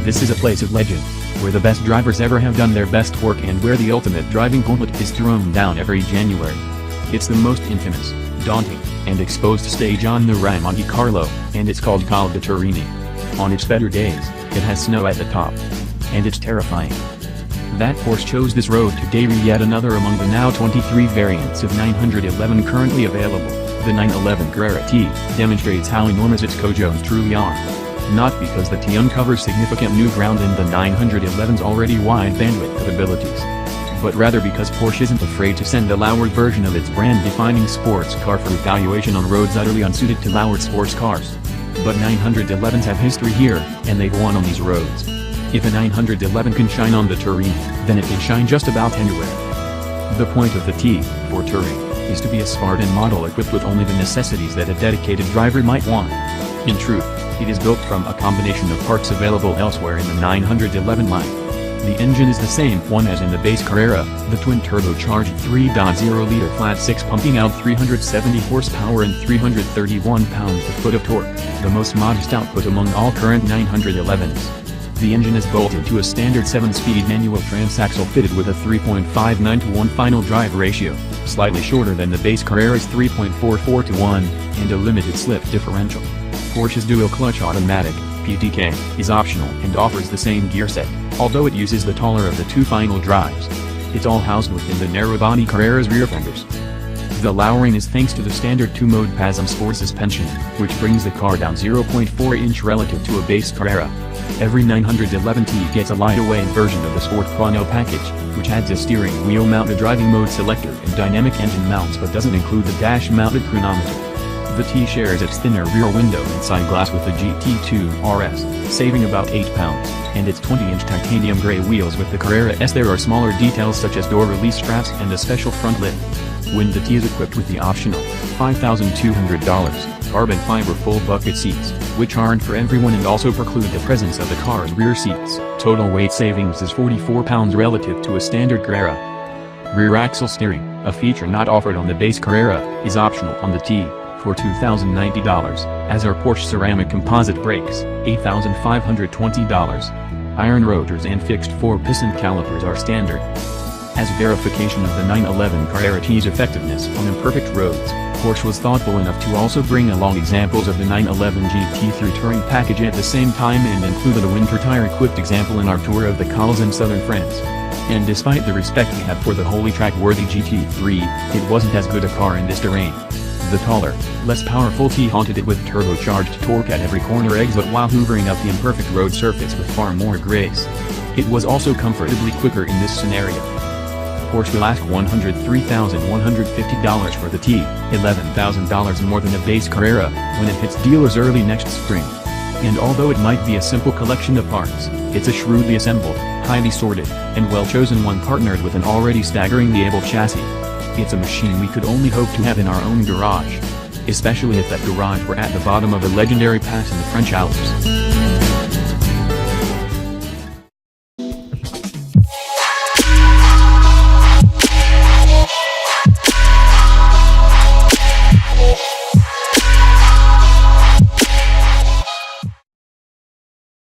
This is a place of legend, where the best drivers ever have done their best work and where the ultimate driving gauntlet is thrown down every January. It's the most infamous, daunting, and exposed stage on the Rallye Monte-Carlo, and it's called Col de Turini. On its better days, it has snow at the top. And it's terrifying. That Porsche chose this road to debut yet another among the now 23 variants of 911 currently available. The 911 Carrera T demonstrates how enormous its cojones truly are. Not because the T uncovers significant new ground in the 911's already wide bandwidth of abilities, but rather because Porsche isn't afraid to send a lowered version of its brand-defining sports car for evaluation on roads utterly unsuited to lowered sports cars. But 911s have history here, and they've won on these roads. If a 911 can shine on the Turini, then it can shine just about anywhere. The point of the T, for touring, is to be a Spartan model equipped with only the necessities that a dedicated driver might want. In truth, it is built from a combination of parts available elsewhere in the 911 line. The engine is the same one as in the base Carrera, the twin-turbocharged 3.0-liter flat-six pumping out 370 horsepower and 331 pounds-to-foot of torque, the most modest output among all current 911s. The engine is bolted to a standard 7-speed manual transaxle fitted with a 3.59-to-1 final drive ratio, slightly shorter than the base Carrera's 3.44-to-1, and a limited slip differential. Porsche's dual-clutch automatic, PTK, is optional and offers the same gear set, although it uses the taller of the two final drives. It's all housed within the narrow-body Carrera's rear fenders. The lowering is thanks to the standard 2-mode PASM Sport suspension, which brings the car down 0.4 inch relative to a base Carrera. Every 911T gets a lightweight version of the Sport Chrono package, which adds a steering wheel-mounted driving mode selector and dynamic engine mounts but doesn't include the dash-mounted chronometer. The T shares its thinner rear window and side glass with the GT2 RS, saving about 8 pounds, and its 20-inch titanium gray wheels with the Carrera S. There are smaller details such as door release straps and a special front lid. When the T is equipped with the optional $5,200 carbon fiber full bucket seats, which aren't for everyone and also preclude the presence of the car's rear seats, total weight savings is 44 pounds relative to a standard Carrera. Rear axle steering, a feature not offered on the base Carrera, is optional on the T, for $2,090, as are Porsche ceramic composite brakes, $8,520. Iron rotors and fixed 4-piston calipers are standard. As verification of the 911 Carrera T's effectiveness on imperfect roads, Porsche was thoughtful enough to also bring along examples of the 911 GT3 touring package at the same time and included a winter tire-equipped example in our tour of the Cols in southern France. And despite the respect we have for the wholly track-worthy GT3, it wasn't as good a car in this terrain. The taller, less powerful T haunted it with turbocharged torque at every corner exit while hoovering up the imperfect road surface with far more grace. It was also comfortably quicker in this scenario. Porsche will ask $103,150 for the T, $11,000 more than a base Carrera, when it hits dealers early next spring. And although it might be a simple collection of parts, it's a shrewdly assembled, highly sorted, and well-chosen one partnered with an already staggeringly able chassis. It's a machine we could only hope to have in our own garage. Especially if that garage were at the bottom of a legendary pass in the French Alps.